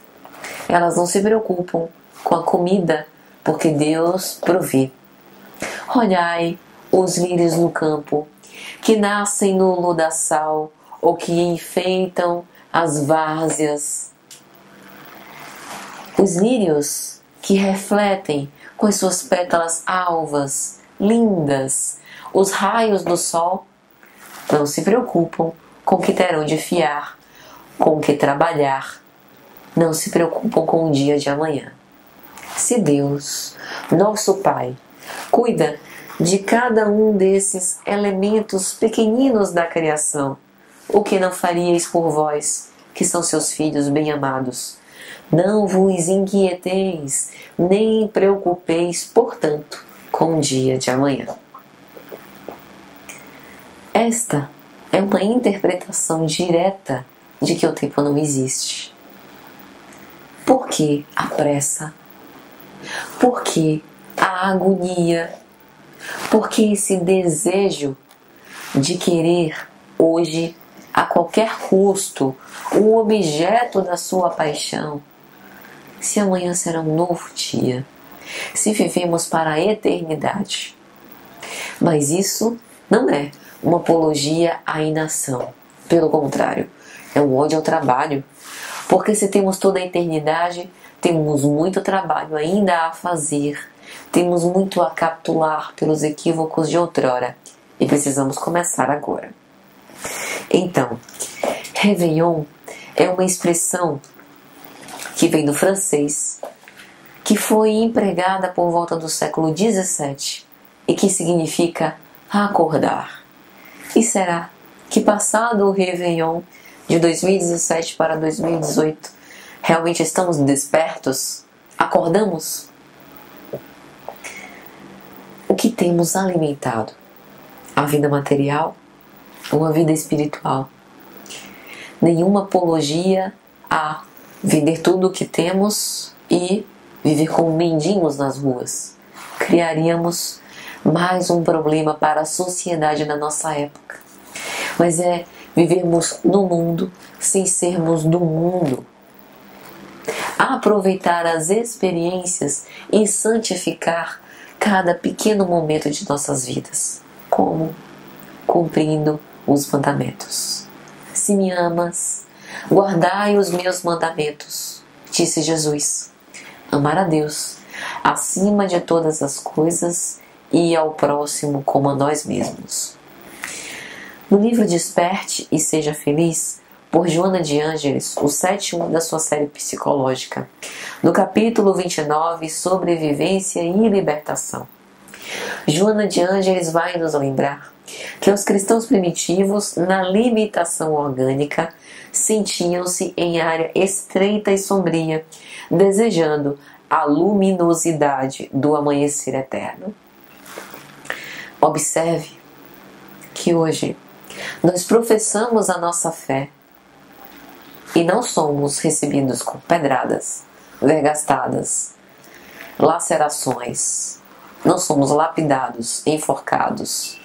Elas não se preocupam com a comida, porque Deus provê. Olhai os lírios no campo, que nascem no lodaçal, ou que enfeitam as várzeas. Os lírios que refletem com as suas pétalas alvas, lindas, os raios do sol, não se preocupam com o que terão de fiar, com o que trabalhar, não se preocupam com o dia de amanhã. Se Deus, nosso Pai, cuida de cada um desses elementos pequeninos da criação, o que não faríeis por vós, que são seus filhos bem-amados? Não vos inquieteis, nem preocupeis, portanto, com o dia de amanhã. Esta é uma interpretação direta de que o tempo não existe. Por que a pressa? Por que a agonia? Por que esse desejo de querer hoje, a qualquer custo, o objeto da sua paixão, se amanhã será um novo dia, se vivemos para a eternidade? Mas isso não é uma apologia à inação. Pelo contrário, é um ódio ao trabalho. Porque se temos toda a eternidade, temos muito trabalho ainda a fazer. Temos muito a capitular pelos equívocos de outrora. E precisamos começar agora. Então, Réveillon é uma expressão que vem do francês, que foi empregada por volta do século XVII e que significa acordar. E será que passado o Réveillon de 2017 para 2018, realmente estamos despertos? Acordamos? O que temos alimentado? A vida material ou a vida espiritual? Nenhuma apologia a vender tudo o que temos e viver como mendigos nas ruas. Criaríamos mais um problema para a sociedade na nossa época. Mas é vivermos no mundo sem sermos do mundo. Aproveitar as experiências e santificar cada pequeno momento de nossas vidas. Como? Cumprindo os mandamentos. Se me amas, guardai os meus mandamentos, disse Jesus. Amar a Deus acima de todas as coisas e ao próximo como a nós mesmos. No livro Desperte e Seja Feliz, por Joana de Ângeles, o 7º da sua série psicológica, no capítulo 29, Sobrevivência e Libertação, Joana de Ângeles vai nos lembrar que os cristãos primitivos, na limitação orgânica, sentiam-se em área estreita e sombria, desejando a luminosidade do amanhecer eterno. Observe que hoje nós professamos a nossa fé e não somos recebidos com pedradas, vergastadas, lacerações. Não somos lapidados, enforcados,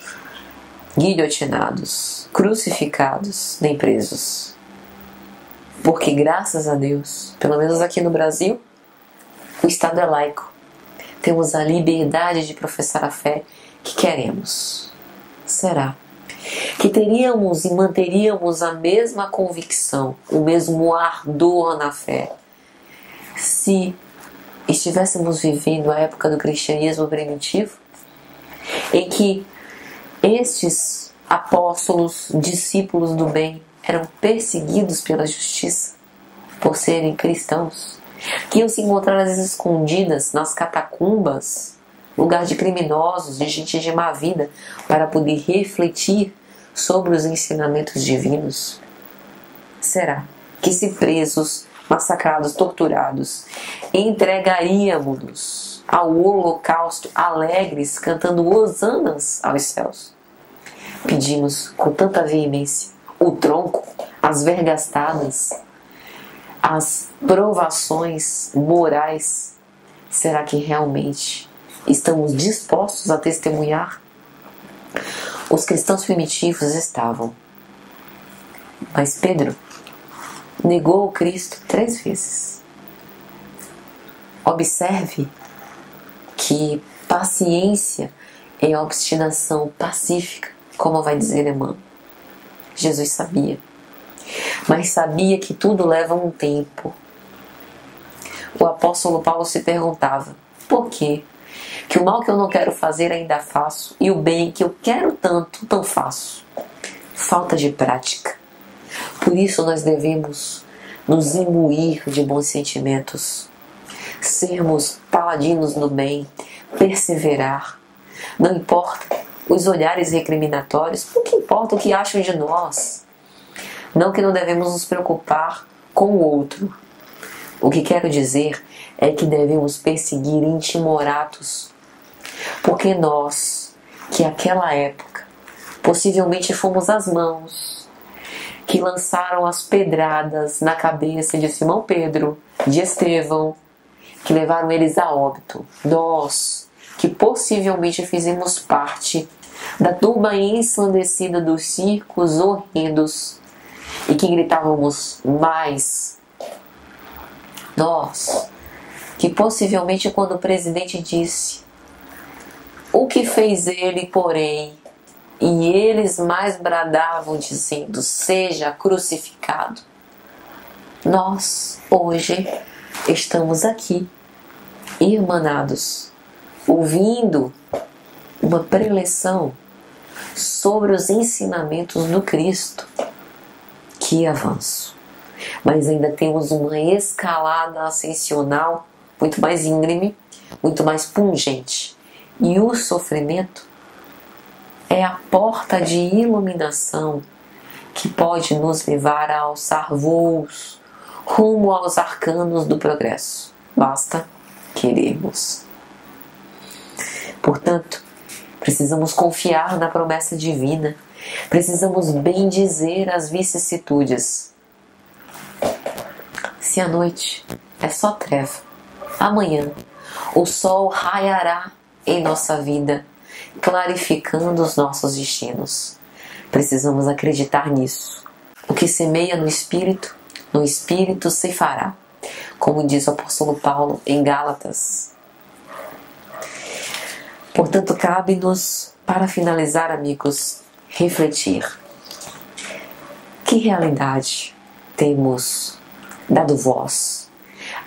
guilhotinados, crucificados, nem presos. Porque, graças a Deus, pelo menos aqui no Brasil, o Estado é laico. Temos a liberdade de professar a fé que queremos. Será que teríamos e manteríamos a mesma convicção, o mesmo ardor na fé, se estivéssemos vivendo a época do cristianismo primitivo, em que estes apóstolos, discípulos do bem, eram perseguidos pela justiça por serem cristãos, que iam se encontrar às vezes escondidas nas catacumbas, lugar de criminosos, de gente de má vida, para poder refletir sobre os ensinamentos divinos? será que, se presos, massacrados, torturados, entregaríamos-nos ao holocausto alegres, cantando hosanas aos céus? Pedimos com tanta veemência o tronco, as vergastadas, as provações morais. Será que realmente estamos dispostos a testemunhar? Os cristãos primitivos estavam, mas Pedro negou o Cristo 3 vezes. Observe que paciência é obstinação pacífica, como vai dizer Emmanuel. Jesus sabia, mas sabia que tudo leva um tempo. O apóstolo Paulo se perguntava: por quê? Que o mal que eu não quero fazer ainda faço, e o bem que eu quero tanto não faço. Falta de prática. Por isso nós devemos nos imbuir de bons sentimentos, sermos paladinos do bem, perseverar. Não importa os olhares recriminatórios, o que importa o que acham de nós. Não que não devemos nos preocupar com o outro. O que quero dizer é que devemos perseguir intimoratos, porque nós, que naquela época possivelmente fomos as mãos que lançaram as pedradas na cabeça de Simão Pedro, de Estevão, que levaram eles a óbito. Nós, que possivelmente fizemos parte da turma ensandecida dos circos horrendos e que gritávamos mais. Nós, que possivelmente quando o presidente disse: o que fez ele, porém, e eles mais bradavam dizendo: seja crucificado. Nós, hoje, estamos aqui, irmanados, ouvindo uma preleção sobre os ensinamentos do Cristo. Que avanço! Mas ainda temos uma escalada ascensional muito mais íngreme, muito mais pungente. E o sofrimento é a porta de iluminação que pode nos levar a alçar voos rumo aos arcanos do progresso. Basta querermos. Portanto, precisamos confiar na promessa divina. Precisamos bendizer as vicissitudes. Se a noite é só treva, amanhã o sol raiará em nossa vida, clarificando os nossos destinos. Precisamos acreditar nisso. O que semeia no Espírito se fará, como diz o apóstolo Paulo em Gálatas. Portanto, cabe-nos, para finalizar, amigos, refletir. Que realidade temos dado voz?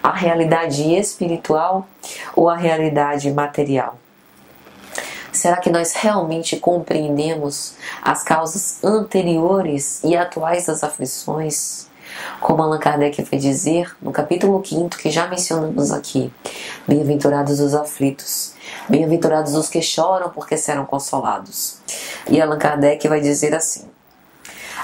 A realidade espiritual ou a realidade material? Será que nós realmente compreendemos as causas anteriores e atuais das aflições? Como Allan Kardec vai dizer no capítulo 5º, que já mencionamos aqui: bem-aventurados os aflitos, bem-aventurados os que choram, porque serão consolados. E Allan Kardec vai dizer assim: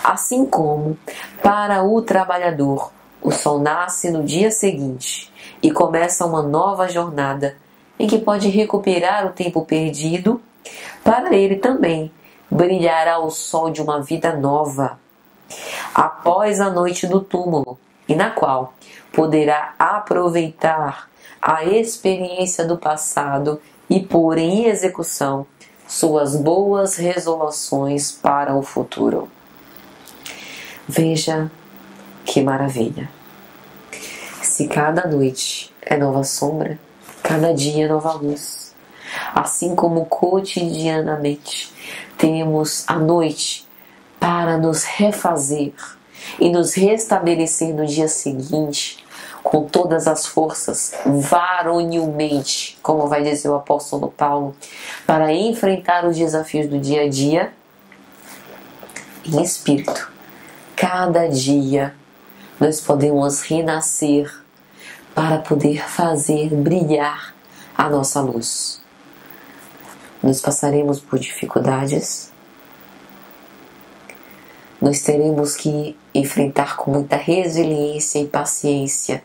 assim como para o trabalhador o sol nasce no dia seguinte e começa uma nova jornada em que pode recuperar o tempo perdido, para ele também brilhará o sol de uma vida nova após a noite do túmulo, e na qual poderá aproveitar a experiência do passado e pôr em execução suas boas resoluções para o futuro. Veja que maravilha! Se cada noite é nova sombra, cada dia é nova luz. Assim como cotidianamente temos a noite para nos refazer e nos restabelecer no dia seguinte com todas as forças, varonilmente, como vai dizer o apóstolo Paulo, para enfrentar os desafios do dia a dia, em espírito. Cada dia nós podemos renascer para poder fazer brilhar a nossa luz. Nós passaremos por dificuldades, nós teremos que enfrentar com muita resiliência e paciência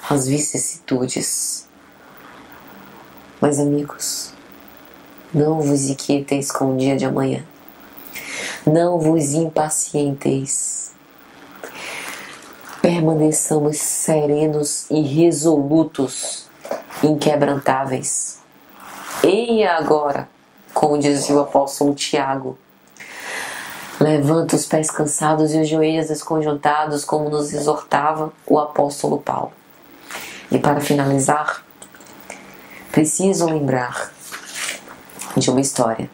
as vicissitudes. Mas, amigos, não vos inquieteis com o dia de amanhã. Não vos impacienteis. Permaneçamos serenos e resolutos, inquebrantáveis. Eia agora, como dizia o apóstolo Tiago, levanta os pés cansados e os joelhos desconjuntados, como nos exortava o apóstolo Paulo. E para finalizar, preciso lembrar de uma história.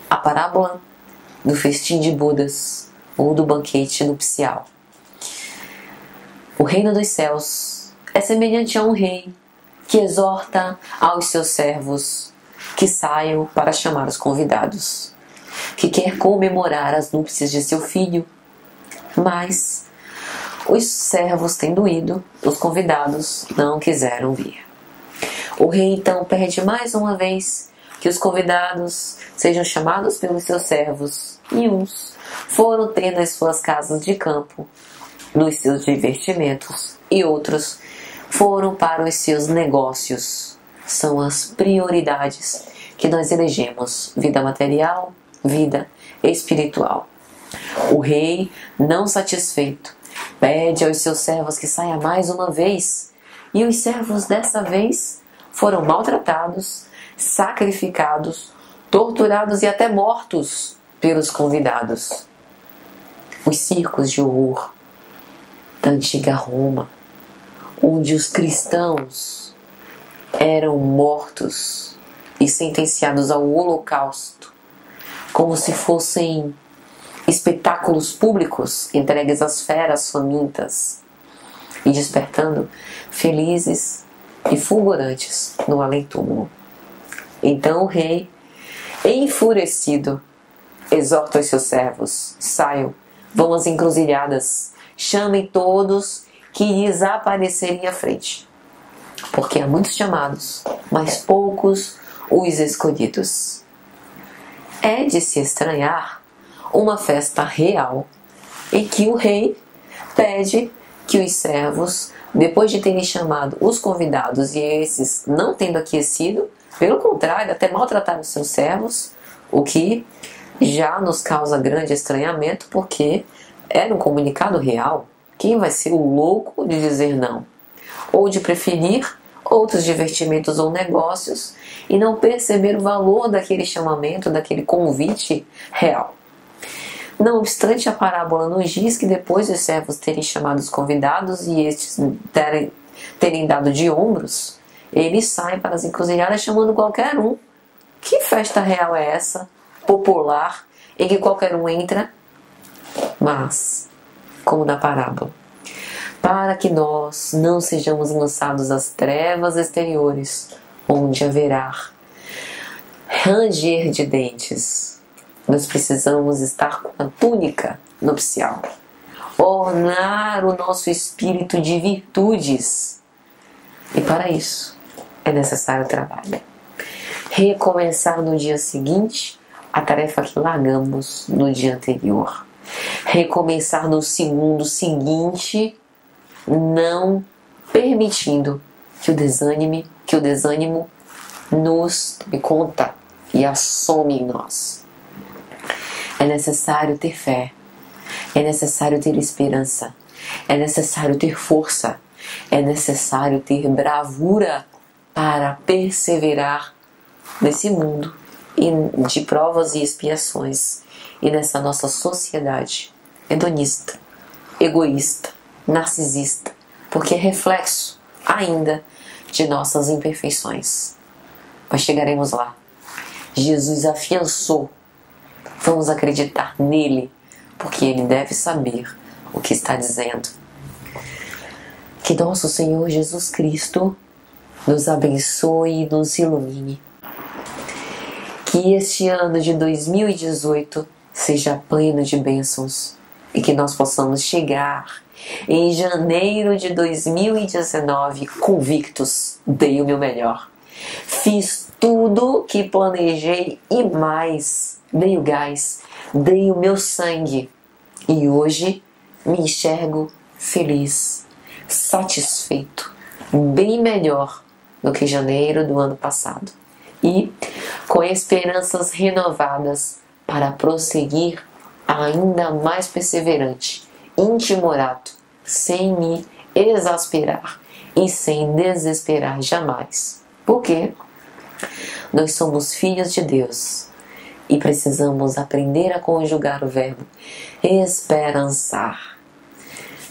A parábola do festim de bodas ou do banquete nupcial. O reino dos céus é semelhante a um rei que exorta aos seus servos que saiam para chamar os convidados, que quer comemorar as núpcias de seu filho. Mas os servos, tendo ido, os convidados não quiseram vir. O rei então pede mais uma vez que os convidados sejam chamados pelos seus servos, e uns foram ter nas suas casas de campo, nos seus divertimentos, e outros foram para os seus negócios. São as prioridades que nós elegemos: vida material, vida espiritual. O rei, não satisfeito, pede aos seus servos que saia mais uma vez, e os servos dessa vez foram maltratados, sacrificados, torturados e até mortos pelos convidados. Os circos de horror da antiga Roma, onde os cristãos eram mortos e sentenciados ao holocausto, como se fossem espetáculos públicos entregues às feras famintas e despertando felizes e fulgurantes no além-túmulo. Então o rei, enfurecido, exorta os seus servos: saiam, vão às encruzilhadas, chamem todos que lhes aparecerem à frente, porque há muitos chamados, mas poucos os escolhidos. É de se estranhar uma festa real em que o rei pede que os servos, depois de terem chamado os convidados e esses não tendo aquecido, pelo contrário, até maltrataram os seus servos, o que já nos causa grande estranhamento, porque era um comunicado real. Quem vai ser o louco de dizer não? Ou de preferir outros divertimentos ou negócios e não perceber o valor daquele chamamento, daquele convite real. Não obstante, a parábola nos diz que depois dos servos terem chamado os convidados e estes terem dado de ombros, eles saem para as encruzilhadas chamando qualquer um. Que festa real é essa, popular, em que qualquer um entra? Mas, como na parábola, para que nós não sejamos lançados às trevas exteriores, onde haverá ranger de dentes, nós precisamos estar com a túnica nupcial, ornar o nosso espírito de virtudes, e para isso é necessário trabalho. Recomeçar no dia seguinte a tarefa que largamos no dia anterior. Recomeçar no segundo seguinte, não permitindo que o desânimo nos tome conta e assome em nós. É necessário ter fé, é necessário ter esperança, é necessário ter força, é necessário ter bravura para perseverar nesse mundo de provas e expiações e nessa nossa sociedade hedonista, egoísta, narcisista, porque é reflexo ainda de nossas imperfeições. Mas chegaremos lá. Jesus afiançou. Vamos acreditar nele, porque ele deve saber o que está dizendo. Que nosso Senhor Jesus Cristo nos abençoe e nos ilumine. Que este ano de 2018 seja pleno de bênçãos e que nós possamos chegar em janeiro de 2019 convictos: dei o meu melhor, fiz tudo que planejei e mais, dei o gás, dei o meu sangue E hoje me enxergo feliz, satisfeito, bem melhor do que janeiro do ano passado. E com esperanças renovadas para prosseguir ainda mais perseverante, intimorato, sem me exasperar e sem desesperar jamais. Porque nós somos filhos de Deus e precisamos aprender a conjugar o verbo esperançar.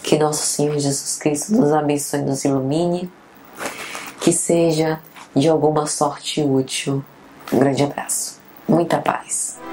Que nosso Senhor Jesus Cristo nos abençoe e nos ilumine, que seja de alguma sorte útil. Um grande abraço, muita paz.